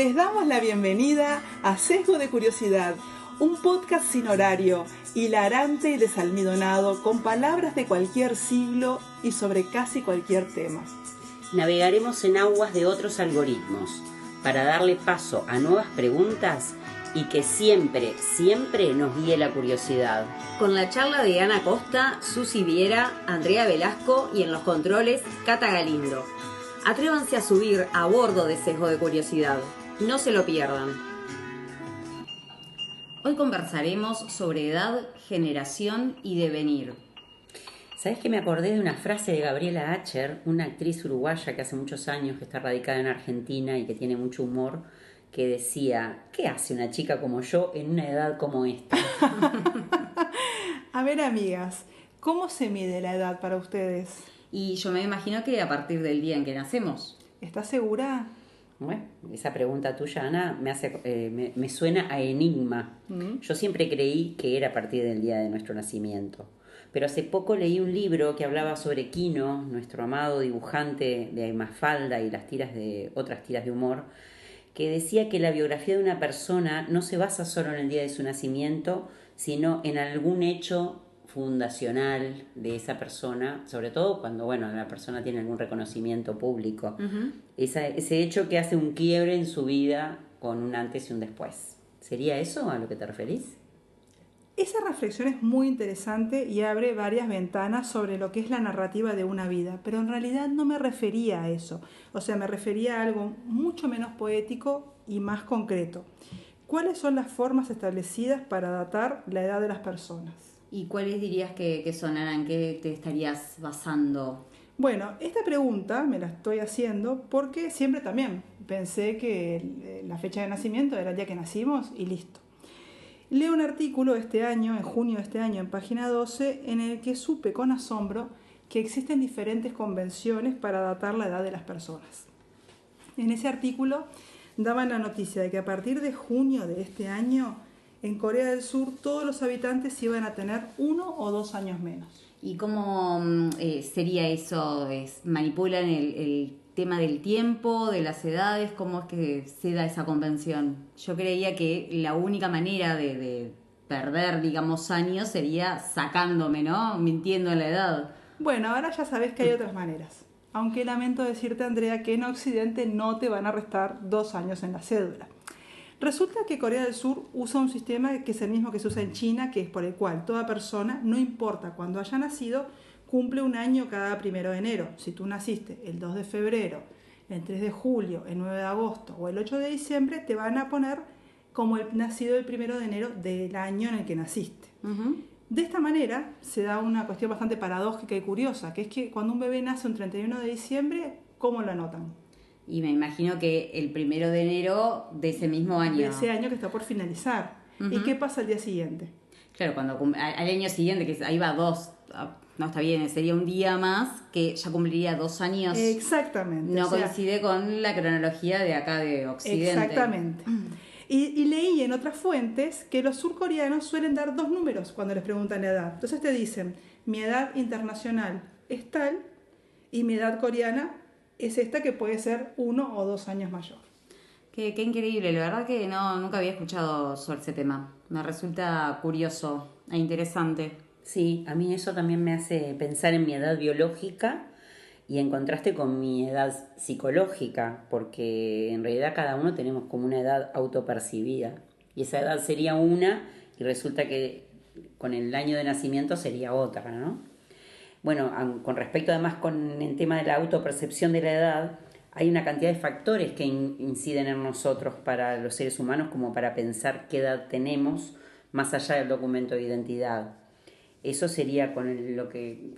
Les damos la bienvenida a Sesgo de Curiosidad, un podcast sin horario, hilarante y desalmidonado, con palabras de cualquier siglo y sobre casi cualquier tema. Navegaremos en aguas de otros algoritmos para darle paso a nuevas preguntas y que siempre nos guíe la curiosidad. Con la charla de Ana Costa, Susi Viera, Andrea Velasco y en los controles, Cata Galindo. Atrévanse a subir a bordo de Sesgo de Curiosidad. No se lo pierdan. Hoy conversaremos sobre edad, generación y devenir. ¿Sabés que me acordé de una frase de Gabriela Acher, una actriz uruguaya que hace muchos años que está radicada en Argentina y que tiene mucho humor, que decía: ¿qué hace una chica como yo en una edad como esta? A ver, amigas, ¿cómo se mide la edad para ustedes? Y yo me imagino que a partir del día en que nacemos. ¿Estás segura? Bueno, esa pregunta tuya, Ana, me suena a enigma. Yo siempre creí que era a partir del día de nuestro nacimiento. Pero hace poco leí un libro que hablaba sobre Quino, nuestro amado dibujante de Mafalda y otras tiras de humor, que decía que la biografía de una persona no se basa solo en el día de su nacimiento, sino en algún hecho fundacional de esa persona, sobre todo cuando la persona tiene algún reconocimiento público. Ese hecho que hace un quiebre en su vida con un antes y un después. ¿Sería eso a lo que te referís? Esa reflexión es muy interesante y abre varias ventanas sobre lo que es la narrativa de una vida, pero en realidad no me refería a eso. O sea, me refería a algo mucho menos poético y más concreto. ¿Cuáles son las formas establecidas para datar la edad de las personas? ¿Y cuáles dirías que son, Ana? ¿En qué te estarías basando? Bueno, esta pregunta me la estoy haciendo porque siempre también pensé que la fecha de nacimiento era el día que nacimos y listo. Leo un artículo este año, en junio de este año, en página 12, en el que supe con asombro que existen diferentes convenciones para datar la edad de las personas. En ese artículo daban la noticia de que a partir de junio de este año, en Corea del Sur, todos los habitantes iban a tener 1 o 2 años menos. ¿Y cómo sería eso? ¿Manipulan el tema del tiempo, de las edades? ¿Cómo es que se da esa convención? Yo creía que la única manera de perder, digamos, años sería sacándome, ¿no? Mintiendo en la edad. Bueno, ahora ya sabes que hay otras maneras. Aunque lamento decirte, Andrea, que en Occidente no te van a restar 2 años en la cédula. Resulta que Corea del Sur usa un sistema que es el mismo que se usa en China, que es por el cual toda persona, no importa cuándo haya nacido, cumple un año cada 1 de enero. Si tú naciste el 2 de febrero, el 3 de julio, el 9 de agosto o el 8 de diciembre, te van a poner como el nacido el 1 de enero del año en el que naciste. De esta manera se da una cuestión bastante paradójica y curiosa, que es que cuando un bebé nace un 31 de diciembre, ¿cómo lo anotan? Y me imagino que el 1 de enero de ese mismo año. De ese año que está por finalizar. ¿Y qué pasa al día siguiente? Claro, al año siguiente, que ahí va 2, no está bien, sería un día más que ya cumpliría 2 años. Exactamente. No coincide con la cronología de acá de Occidente. Exactamente. Y leí en otras fuentes que los surcoreanos suelen dar 2 números cuando les preguntan la edad. Entonces te dicen, mi edad internacional es tal y mi edad coreana es esta, que puede ser 1 o 2 años mayor. Qué increíble, la verdad que nunca había escuchado sobre ese tema. Me resulta curioso e interesante. Sí, a mí eso también me hace pensar en mi edad biológica y en contraste con mi edad psicológica, porque en realidad cada uno tenemos como una edad autopercibida. Y esa edad sería una y resulta que con el año de nacimiento sería otra, ¿no? Bueno, con respecto además con el tema de la autopercepción de la edad, hay una cantidad de factores que inciden en nosotros para los seres humanos como para pensar qué edad tenemos más allá del documento de identidad. Eso sería con lo que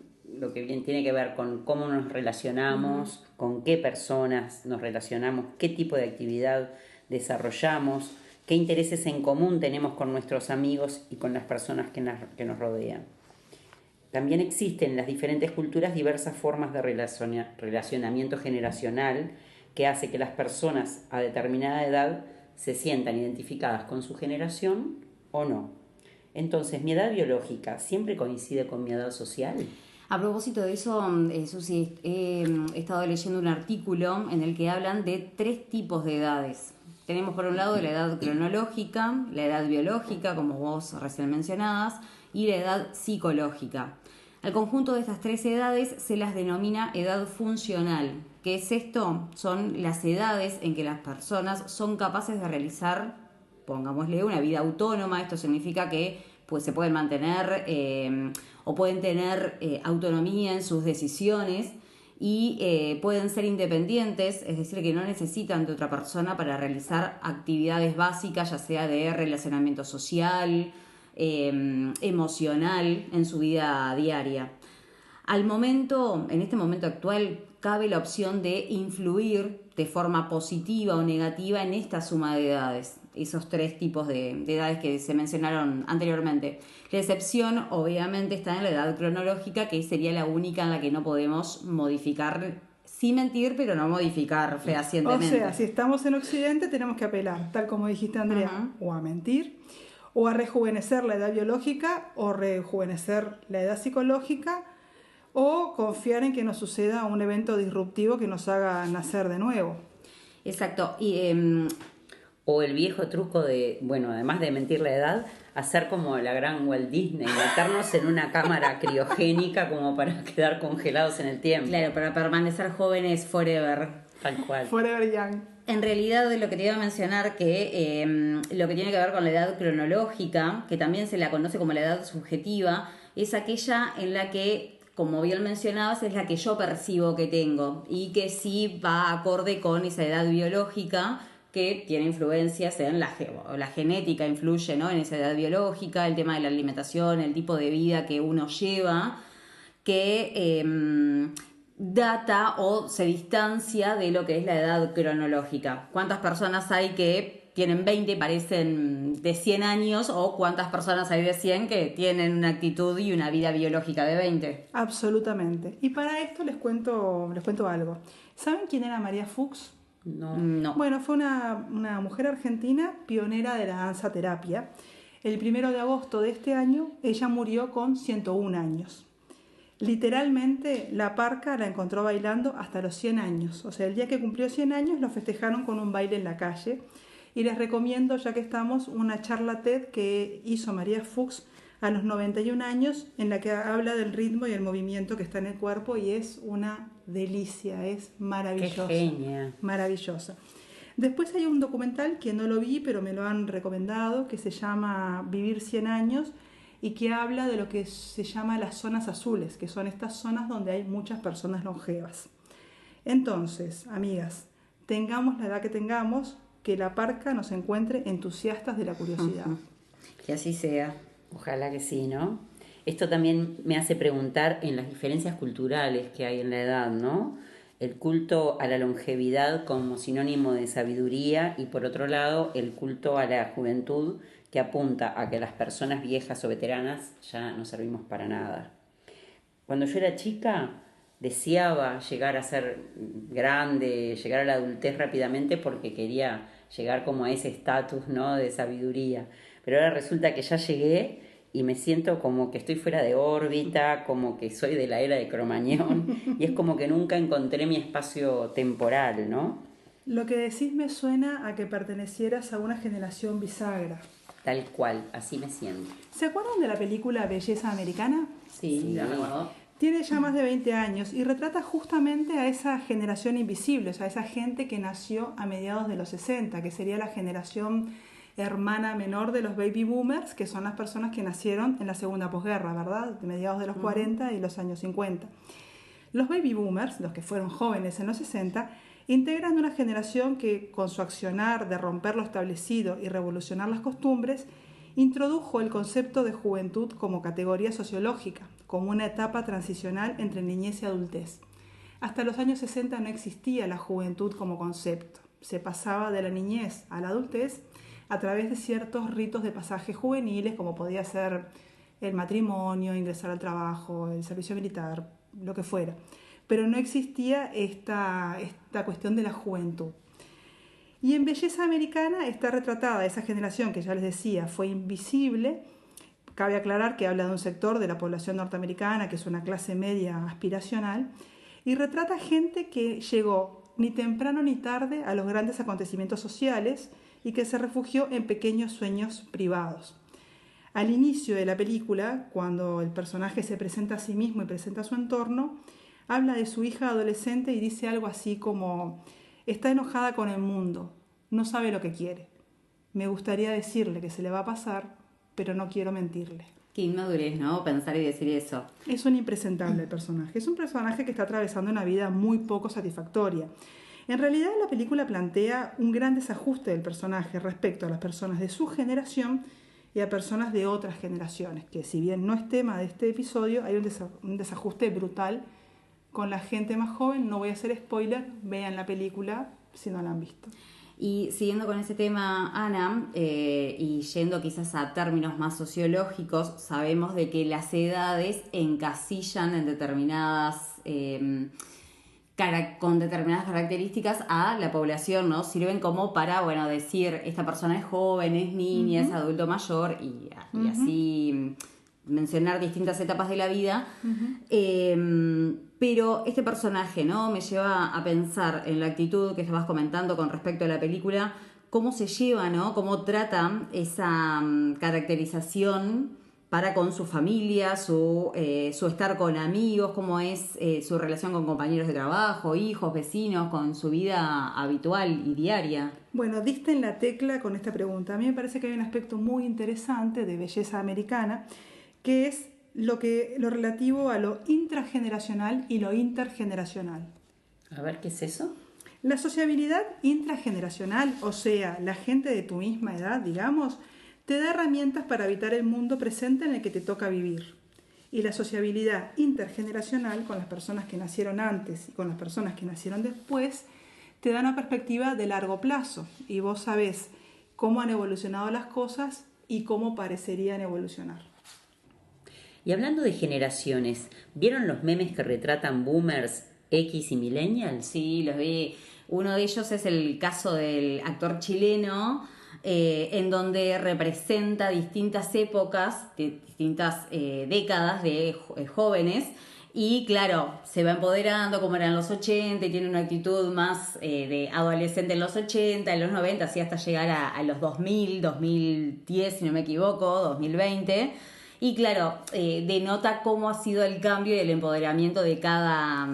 bien tiene que ver con cómo nos relacionamos, con qué personas nos relacionamos, qué tipo de actividad desarrollamos, qué intereses en común tenemos con nuestros amigos y con las personas que nos rodean. También existen en las diferentes culturas diversas formas de relacionamiento generacional que hace que las personas a determinada edad se sientan identificadas con su generación o no. Entonces, ¿mi edad biológica siempre coincide con mi edad social? A propósito de eso, Susi, he estado leyendo un artículo en el que hablan de 3 tipos de edades. Tenemos por un lado la edad cronológica, la edad biológica, como vos recién mencionabas, y la edad psicológica. Al conjunto de estas tres edades se las denomina edad funcional. ¿Qué es esto? Son las edades en que las personas son capaces de realizar, pongámosle, una vida autónoma. Esto significa que pues, se pueden mantener o pueden tener autonomía en sus decisiones y pueden ser independientes, es decir, que no necesitan de otra persona para realizar actividades básicas, ya sea de relacionamiento social, emocional en su vida diaria. En este momento actual, cabe la opción de influir de forma positiva o negativa en esta suma de edades, esos tres tipos de edades que se mencionaron anteriormente. La excepción, obviamente, está en la edad cronológica, que sería la única en la que no podemos modificar, sí mentir, pero no modificar fehacientemente. O sea, si estamos en Occidente, tenemos que apelar, tal como dijiste, Andrea, o a mentir, o a rejuvenecer la edad biológica, o rejuvenecer la edad psicológica, o confiar en que nos suceda un evento disruptivo que nos haga nacer de nuevo. Exacto. O el viejo truco de, bueno, además de mentir la edad, hacer como la gran Walt Disney, meternos en una cámara criogénica como para quedar congelados en el tiempo. Claro, para permanecer jóvenes forever. Tal cual. Forever young. En realidad, lo que te iba a mencionar, que lo que tiene que ver con la edad cronológica, que también se la conoce como la edad subjetiva, es aquella en la que, como bien mencionabas, es la que yo percibo que tengo y que sí va acorde con esa edad biológica que tiene influencias en la genética, influye, ¿no?, en esa edad biológica, el tema de la alimentación, el tipo de vida que uno lleva, que data o se distancia de lo que es la edad cronológica. ¿Cuántas personas hay que tienen 20 y parecen de 100 años, o cuántas personas hay de 100 que tienen una actitud y una vida biológica de 20? Absolutamente. Y para esto les cuento algo. ¿Saben quién era María Fuchs? No. Bueno, fue una mujer argentina pionera de la danza terapia. El 1 de agosto de este año, ella murió con 101 años. Literalmente, la parca la encontró bailando hasta los 100 años. O sea, el día que cumplió 100 años, lo festejaron con un baile en la calle. Y les recomiendo, ya que estamos, una charla TED que hizo María Fuchs a los 91 años, en la que habla del ritmo y el movimiento que está en el cuerpo, y es una delicia, es maravillosa. Qué genia. Maravillosa. Después hay un documental que no lo vi, pero me lo han recomendado, que se llama Vivir 100 años, y que habla de lo que se llama las zonas azules, que son estas zonas donde hay muchas personas longevas. Entonces, amigas, tengamos la edad que tengamos, que la parca nos encuentre entusiastas de la curiosidad. Que así sea. Ojalá que sí, ¿no? Esto también me hace preguntar en las diferencias culturales que hay en la edad, ¿no? El culto a la longevidad como sinónimo de sabiduría, y por otro lado el culto a la juventud, que apunta a que las personas viejas o veteranas ya no servimos para nada. Cuando yo era chica deseaba llegar a ser grande, llegar a la adultez rápidamente, porque quería llegar como a ese estatus, ¿no?, de sabiduría. Pero ahora resulta que ya llegué y me siento como que estoy fuera de órbita, como que soy de la era de Cromañón, y es como que nunca encontré mi espacio temporal, ¿no? Lo que decís me suena a que pertenecieras a una generación bisagra. Tal cual, así me siento. ¿Se acuerdan de la película Belleza Americana? Sí, la recuerdo. Tiene ya más de 20 años y retrata justamente a esa generación invisible, o sea, a esa gente que nació a mediados de los 60, que sería la generación hermana menor de los baby boomers, que son las personas que nacieron en la segunda posguerra, ¿verdad?, de mediados de los 40 y los años 50. Los baby boomers, los que fueron jóvenes en los 60, integran una generación que, con su accionar de romper lo establecido y revolucionar las costumbres, introdujo el concepto de juventud como categoría sociológica, como una etapa transicional entre niñez y adultez. Hasta los años 60 no existía la juventud como concepto. Se pasaba de la niñez a la adultez a través de ciertos ritos de pasaje juveniles, como podía ser el matrimonio, ingresar al trabajo, el servicio militar, lo que fuera. Pero no existía esta cuestión de la juventud. Y en Belleza Americana está retratada esa generación que ya les decía fue invisible. Cabe aclarar que habla de un sector de la población norteamericana que es una clase media aspiracional, y retrata gente que llegó ni temprano ni tarde a los grandes acontecimientos sociales y que se refugió en pequeños sueños privados. Al inicio de la película, cuando el personaje se presenta a sí mismo y presenta a su entorno, habla de su hija adolescente y dice algo así como: está enojada con el mundo, no sabe lo que quiere. Me gustaría decirle que se le va a pasar, pero no quiero mentirle. Qué inmadurez, ¿no? Pensar y decir eso. Es un impresentable el personaje. Es un personaje que está atravesando una vida muy poco satisfactoria. En realidad, la película plantea un gran desajuste del personaje respecto a las personas de su generación y a personas de otras generaciones, que si bien no es tema de este episodio, hay un desajuste brutal con la gente más joven. No voy a hacer spoiler, vean la película si no la han visto. Y siguiendo con ese tema, Ana, y yendo quizás a términos más sociológicos, sabemos de que las edades encasillan en determinadas, con determinadas características a la población, ¿no? Sirven como para, bueno, decir, esta persona es joven, es niña, es adulto mayor, y así mencionar distintas etapas de la vida. Pero este personaje, ¿no? Me lleva a pensar en la actitud que estabas comentando con respecto a la película, cómo se lleva, ¿no? Cómo trata esa caracterización para con su familia, su estar con amigos, cómo es su relación con compañeros de trabajo, hijos, vecinos, con su vida habitual y diaria. Bueno, diste en la tecla con esta pregunta. A mí me parece que hay un aspecto muy interesante de belleza americana, que es lo relativo a lo intrageneracional y lo intergeneracional. A ver, ¿qué es eso? La sociabilidad intrageneracional, o sea, la gente de tu misma edad, digamos, te da herramientas para habitar el mundo presente en el que te toca vivir. Y la sociabilidad intergeneracional, con las personas que nacieron antes y con las personas que nacieron después, te da una perspectiva de largo plazo. Y vos sabés cómo han evolucionado las cosas y cómo parecerían evolucionar. Y hablando de generaciones, ¿vieron los memes que retratan boomers, X y millennials? Sí, los vi. Uno de ellos es el caso del actor chileno, en donde representa distintas épocas, distintas décadas de jóvenes. Y claro, se va empoderando como eran los 80 y tiene una actitud más de adolescente en los 80, en los 90, así hasta llegar a los 2000, 2010, si no me equivoco, 2020. Y claro, denota cómo ha sido el cambio y el empoderamiento de cada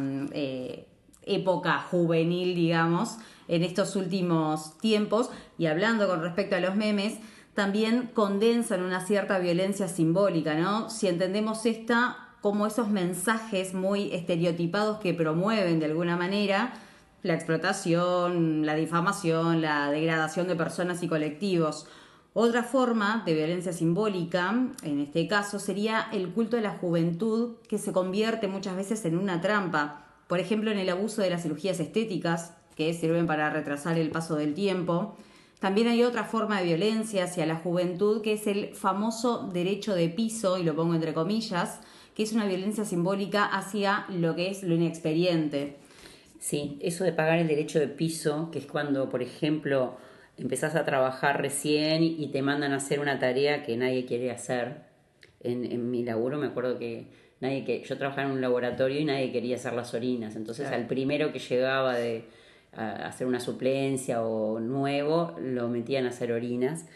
época juvenil, digamos, en estos últimos tiempos. Y hablando con respecto a los memes, también condensan una cierta violencia simbólica, ¿no? Si entendemos esta como esos mensajes muy estereotipados que promueven de alguna manera la explotación, la difamación, la degradación de personas y colectivos. Otra forma de violencia simbólica, en este caso, sería el culto de la juventud, que se convierte muchas veces en una trampa. Por ejemplo, en el abuso de las cirugías estéticas, que sirven para retrasar el paso del tiempo. También hay otra forma de violencia hacia la juventud, que es el famoso derecho de piso, y lo pongo entre comillas, que es una violencia simbólica hacia lo que es lo inexperiente. Sí, eso de pagar el derecho de piso, que es cuando, por ejemplo, empezás a trabajar recién y te mandan a hacer una tarea que nadie quiere hacer. En mi laburo me acuerdo que yo trabajaba en un laboratorio y nadie quería hacer las orinas. Entonces Al primero que llegaba a hacer una suplencia o nuevo, lo metían a hacer orinas.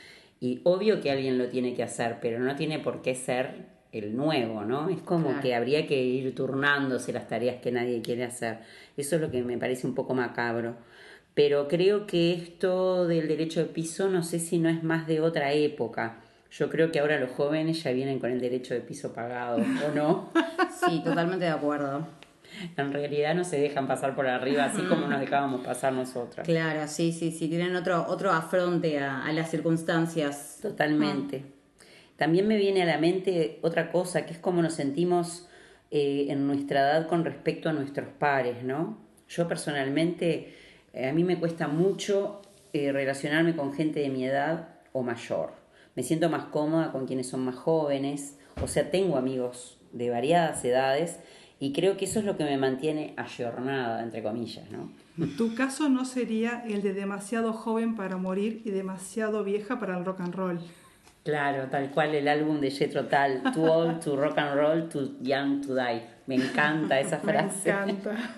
Y obvio que alguien lo tiene que hacer, pero no tiene por qué ser el nuevo, ¿no? Es como que habría que ir turnándose las tareas que nadie quiere hacer. Eso es lo que me parece un poco macabro. Pero creo que esto del derecho de piso, no sé si no es más de otra época. Yo creo que ahora los jóvenes ya vienen con el derecho de piso pagado, ¿o no? Sí, totalmente de acuerdo. En realidad no se dejan pasar por arriba, así como nos dejábamos pasar nosotras. Claro, sí, tienen otro afronte a las circunstancias. Totalmente. También me viene a la mente otra cosa, que es cómo nos sentimos en nuestra edad con respecto a nuestros pares, ¿no? Yo personalmente, a mí me cuesta mucho relacionarme con gente de mi edad o mayor. Me siento más cómoda con quienes son más jóvenes, o sea, tengo amigos de variadas edades y creo que eso es lo que me mantiene ayornada, entre comillas, ¿no? Tu caso no sería el de demasiado joven para morir y demasiado vieja para el rock and roll. Claro, tal cual el álbum de Jethro Tull, Too Old to Rock and Roll, Too Young to Die. Me encanta esa frase. Me encanta.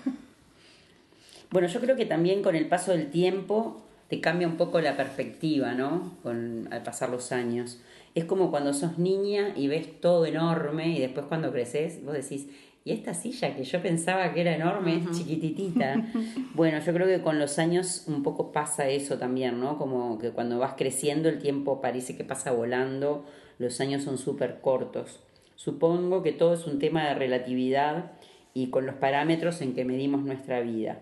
Bueno, yo creo que también con el paso del tiempo te cambia un poco la perspectiva, ¿no? Al pasar los años. Es como cuando sos niña y ves todo enorme y después cuando creces vos decís, ¿y esta silla que yo pensaba que era enorme es chiquititita? Bueno, yo creo que con los años un poco pasa eso también, ¿no? Como que cuando vas creciendo el tiempo parece que pasa volando, los años son súper cortos. Supongo que todo es un tema de relatividad y con los parámetros en que medimos nuestra vida.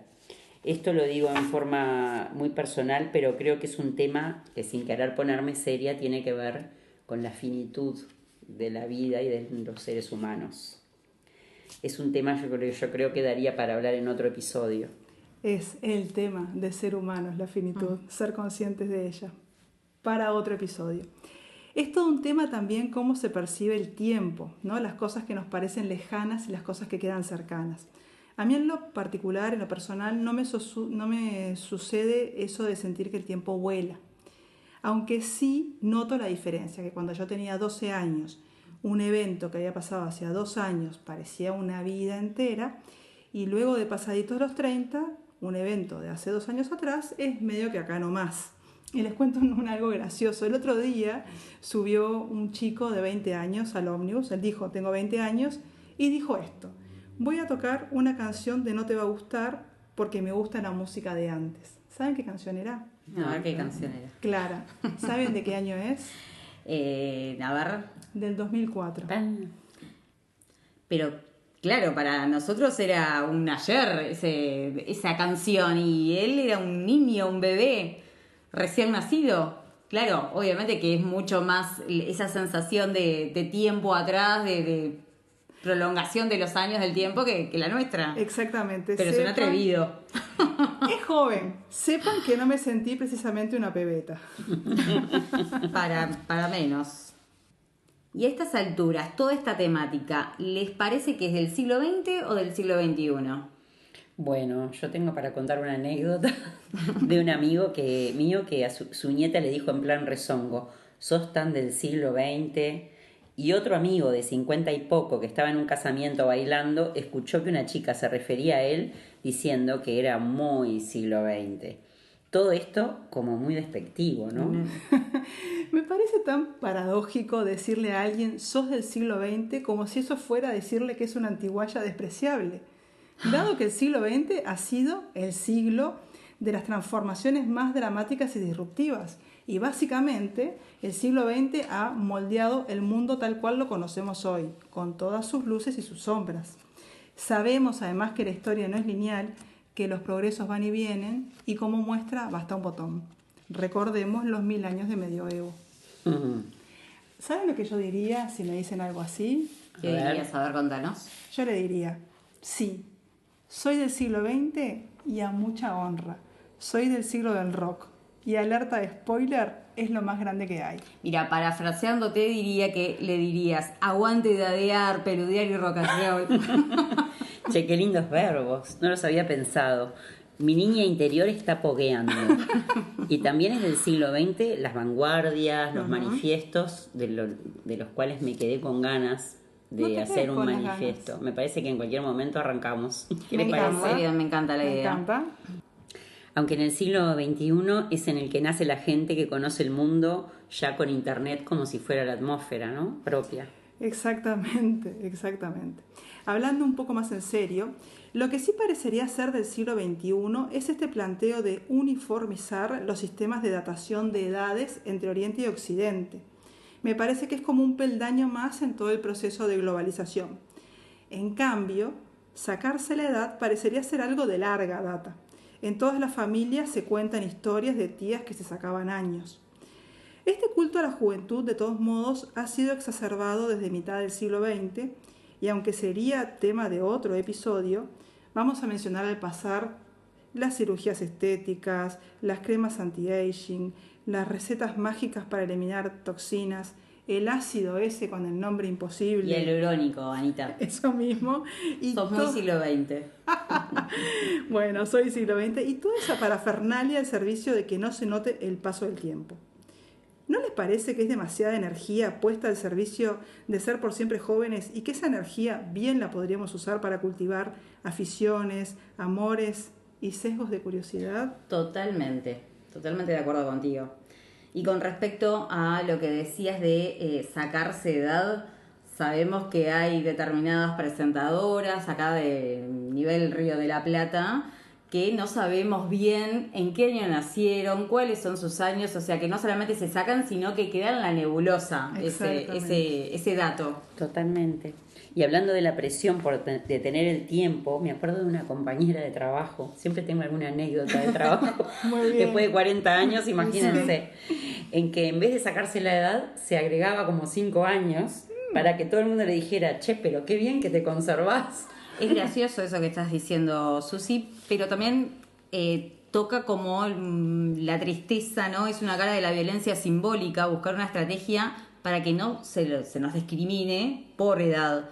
Esto lo digo en forma muy personal, pero creo que es un tema que sin querer ponerme seria tiene que ver con la finitud de la vida y de los seres humanos. Es un tema yo creo que daría para hablar en otro episodio. Es el tema de ser humanos, la finitud, ser conscientes de ella. Para otro episodio. Es todo un tema también cómo se percibe el tiempo, ¿no? Las cosas que nos parecen lejanas y las cosas que quedan cercanas. A mí en lo particular, en lo personal, no me sucede eso de sentir que el tiempo vuela. Aunque sí noto la diferencia, que cuando yo tenía 12 años, un evento que había pasado hace 2 años parecía una vida entera, y luego de pasaditos los 30, un evento de hace 2 años atrás es medio que acá nomás. Y les cuento algo gracioso. El otro día subió un chico de 20 años al ómnibus, él dijo, tengo 20 años, y dijo esto: voy a tocar una canción de No te va a gustar porque me gusta la música de antes. ¿Saben qué canción era? No, ¿qué canción era? Clara. ¿Saben de qué año es? A ver. Del 2004. Pero claro, para nosotros era un ayer esa canción, y él era un niño, un bebé recién nacido. Claro, obviamente que es mucho más esa sensación de tiempo atrás, de prolongación de los años del tiempo que la nuestra. Exactamente. Pero suena atrevido. Es joven. Sepan que no me sentí precisamente una pebeta. Para menos. Y a estas alturas, toda esta temática, ¿les parece que es del siglo XX o del siglo XXI? Bueno, yo tengo para contar una anécdota de un amigo mío que a su nieta le dijo en plan rezongo, sos tan del siglo XX. Y otro amigo de 50 y poco que estaba en un casamiento bailando escuchó que una chica se refería a él diciendo que era muy siglo XX. Todo esto como muy despectivo, ¿no? Me parece tan paradójico decirle a alguien sos del siglo XX como si eso fuera decirle que es una antigualla despreciable. Dado que el siglo XX ha sido el siglo de las transformaciones más dramáticas y disruptivas. Y básicamente el siglo XX ha moldeado el mundo tal cual lo conocemos hoy, con todas sus luces y sus sombras. Sabemos además que la historia no es lineal, que los progresos van y vienen, y como muestra basta un botón. Recordemos los 1000 años de medioevo. ¿Saben lo que yo diría si me dicen algo así? ¿Qué dirías? A ver, contanos. Yo le diría, sí, soy del siglo XX y a mucha honra. Soy del siglo del rock. Y alerta de spoiler, es lo más grande que hay. Mira, parafraseándote diría que le dirías aguante dadear, peludear y rock and roll. Che, qué lindos verbos, no los había pensado. Mi niña interior está pogueando. Y también es del siglo XX las vanguardias, los manifiestos, de los cuales me quedé con ganas de hacer un manifiesto. Me parece que en cualquier momento arrancamos. ¿Qué le parece? Me encanta la idea. Me encanta. Aunque en el siglo XXI es en el que nace la gente que conoce el mundo ya con internet como si fuera la atmósfera, ¿no? Propia. Exactamente, exactamente. Hablando un poco más en serio, lo que sí parecería ser del siglo XXI es este planteo de uniformizar los sistemas de datación de edades entre Oriente y Occidente. Me parece que es como un peldaño más en todo el proceso de globalización. En cambio, sacarse la edad parecería ser algo de larga data. En todas las familias se cuentan historias de tías que se sacaban años. Este culto a la juventud, de todos modos, ha sido exacerbado desde mitad del siglo XX, y aunque sería tema de otro episodio, vamos a mencionar al pasar las cirugías estéticas, las cremas anti-aging, las recetas mágicas para eliminar toxinas, el ácido ese con el nombre imposible. Y el neurónico, Anita. Eso mismo. Sos muy siglo XX. Bueno, soy siglo XX. Y toda esa parafernalia al servicio de que no se note el paso del tiempo. ¿No les parece que es demasiada energía puesta al servicio de ser por siempre jóvenes y que esa energía bien la podríamos usar para cultivar aficiones, amores y sesgos de curiosidad. Totalmente de acuerdo contigo. Y con respecto a lo que decías de sacarse edad, sabemos que hay determinadas presentadoras acá de nivel Río de la Plata que no sabemos bien en qué año nacieron, cuáles son sus años, o sea que no solamente se sacan, sino que queda en la nebulosa ese dato. Totalmente. Y hablando de la presión de tener el tiempo, me acuerdo de una compañera de trabajo, siempre tengo alguna anécdota de trabajo, Muy bien. después de 40 años, imagínense, en que en vez de sacarse la edad, se agregaba como 5 años para que todo el mundo le dijera, che, pero qué bien que te conservás. Es gracioso eso que estás diciendo, Susi, pero también toca como la tristeza, ¿no? Es una cara de la violencia simbólica, buscar una estrategia para que no se nos discrimine por edad.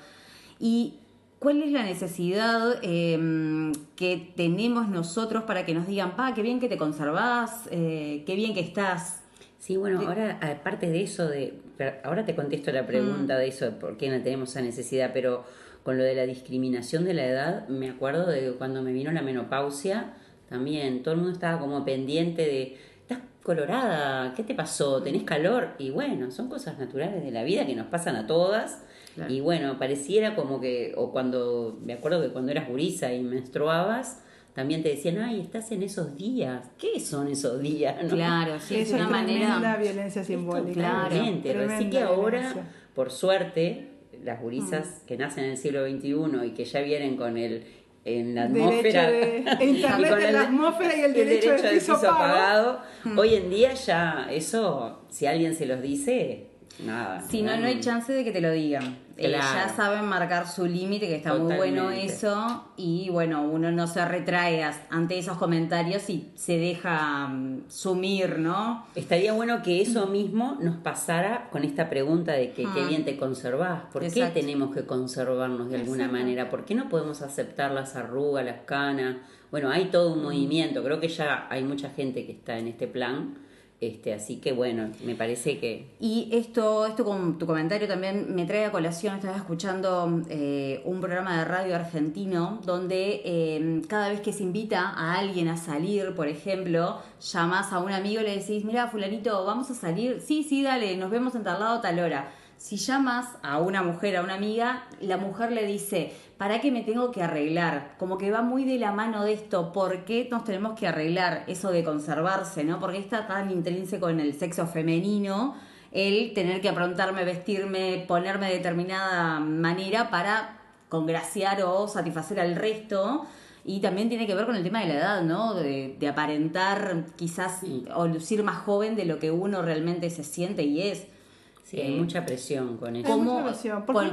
¿Y cuál es la necesidad que tenemos nosotros para que nos digan, qué bien que te conservás, qué bien que estás? Sí, bueno, ahora aparte de eso, ahora te contesto la pregunta de eso, de por qué no tenemos esa necesidad, pero con lo de la discriminación de la edad, me acuerdo de cuando me vino la menopausia, también todo el mundo estaba como pendiente de, estás colorada, ¿qué te pasó? ¿Tenés calor? Y bueno, son cosas naturales de la vida que nos pasan a todas. Claro. Y bueno, pareciera como que, me acuerdo que cuando eras gurisa y menstruabas, también te decían, ay, estás en esos días. ¿Qué son esos días? ¿No? Claro, sí, es una manera. La violencia simbólica. Claramente, así que ahora, por suerte, las gurisas que nacen en el siglo XXI y que ya vienen con en la atmósfera, internet en la atmósfera y el derecho del piso pagado. Hoy en día ya eso, si alguien se los dice, nada. Si no hay chance de que te lo digan. Claro. Ya saben marcar su límite, que está muy bueno eso. Y bueno, uno no se retrae ante esos comentarios y se deja sumir, ¿no? Estaría bueno que eso mismo nos pasara con esta pregunta de que qué bien te conservás. ¿Por qué tenemos que conservarnos de alguna manera? ¿Por qué no podemos aceptar las arrugas, las canas? Bueno, hay todo un movimiento. Creo que ya hay mucha gente que está en este plan. Así que bueno, me parece que... Y esto con tu comentario también me trae a colación. Estaba escuchando un programa de radio argentino donde cada vez que se invita a alguien a salir, por ejemplo, llamás a un amigo y le decís, mira, fulanito, ¿vamos a salir? Sí, dale, nos vemos en tal lado, tal hora. Si llamas a una mujer, a una amiga, la mujer le dice, ¿para qué me tengo que arreglar? Como que va muy de la mano de esto, ¿por qué nos tenemos que arreglar? Eso de conservarse, ¿no? Porque está tan intrínseco en el sexo femenino el tener que aprontarme, vestirme, ponerme de determinada manera para congraciar o satisfacer al resto. Y también tiene que ver con el tema de la edad, ¿no? De aparentar quizás o lucir más joven de lo que uno realmente se siente y es. Sí, hay mucha presión con eso. ¿Cómo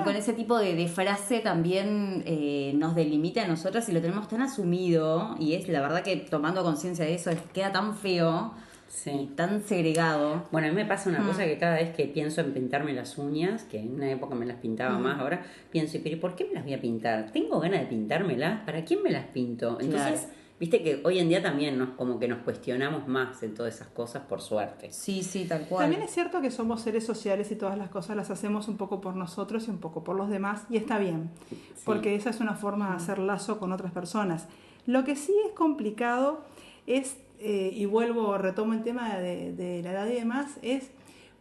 con ese tipo de frase también nos delimita a nosotras y lo tenemos tan asumido? Y es la verdad que tomando conciencia de eso queda tan feo y tan segregado. Bueno, a mí me pasa una cosa que cada vez que pienso en pintarme las uñas, que en una época me las pintaba más, ahora pienso, pero ¿por qué me las voy a pintar? ¿Tengo ganas de pintármelas? ¿Para quién me las pinto? Entonces... Claro. Viste que hoy en día también como que nos cuestionamos más en todas esas cosas, por suerte. Sí, tal cual. También es cierto que somos seres sociales y todas las cosas las hacemos un poco por nosotros y un poco por los demás, y está bien, porque esa es una forma de hacer lazo con otras personas. Lo que sí es complicado es, y retomo el tema de la edad y demás, es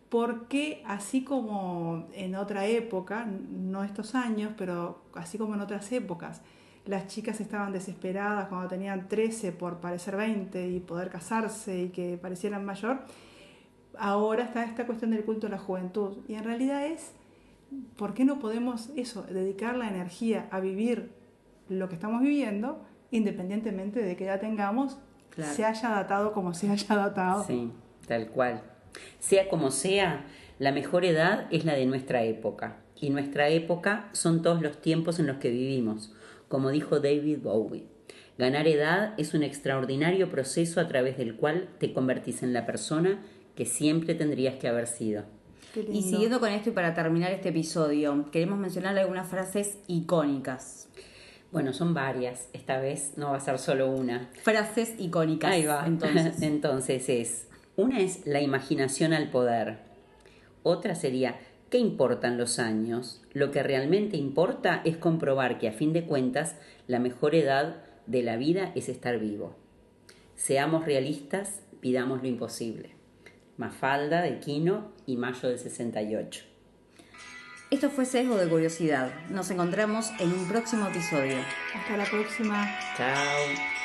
por qué, así como en otra época, no estos años, pero así como en otras épocas, las chicas estaban desesperadas cuando tenían 13 por parecer 20 y poder casarse y que parecieran mayor. Ahora está esta cuestión del culto a la juventud. Y en realidad es, ¿por qué no podemos dedicar la energía a vivir lo que estamos viviendo, independientemente de que ya tengamos, se haya datado como se haya datado? Sí, tal cual. Sea como sea, la mejor edad es la de nuestra época. Y nuestra época son todos los tiempos en los que vivimos. Como dijo David Bowie, ganar edad es un extraordinario proceso a través del cual te convertís en la persona que siempre tendrías que haber sido. Y siguiendo con esto y para terminar este episodio, queremos mencionar algunas frases icónicas. Bueno, son varias, esta vez no va a ser solo una. Frases icónicas. Ahí va. Entonces una es la imaginación al poder. Otra sería... ¿Qué importan los años? Lo que realmente importa es comprobar que a fin de cuentas la mejor edad de la vida es estar vivo. Seamos realistas, pidamos lo imposible. Mafalda de Quino y Mayo del 68. Esto fue Sesgo de Curiosidad. Nos encontramos en un próximo episodio. Hasta la próxima. Chao.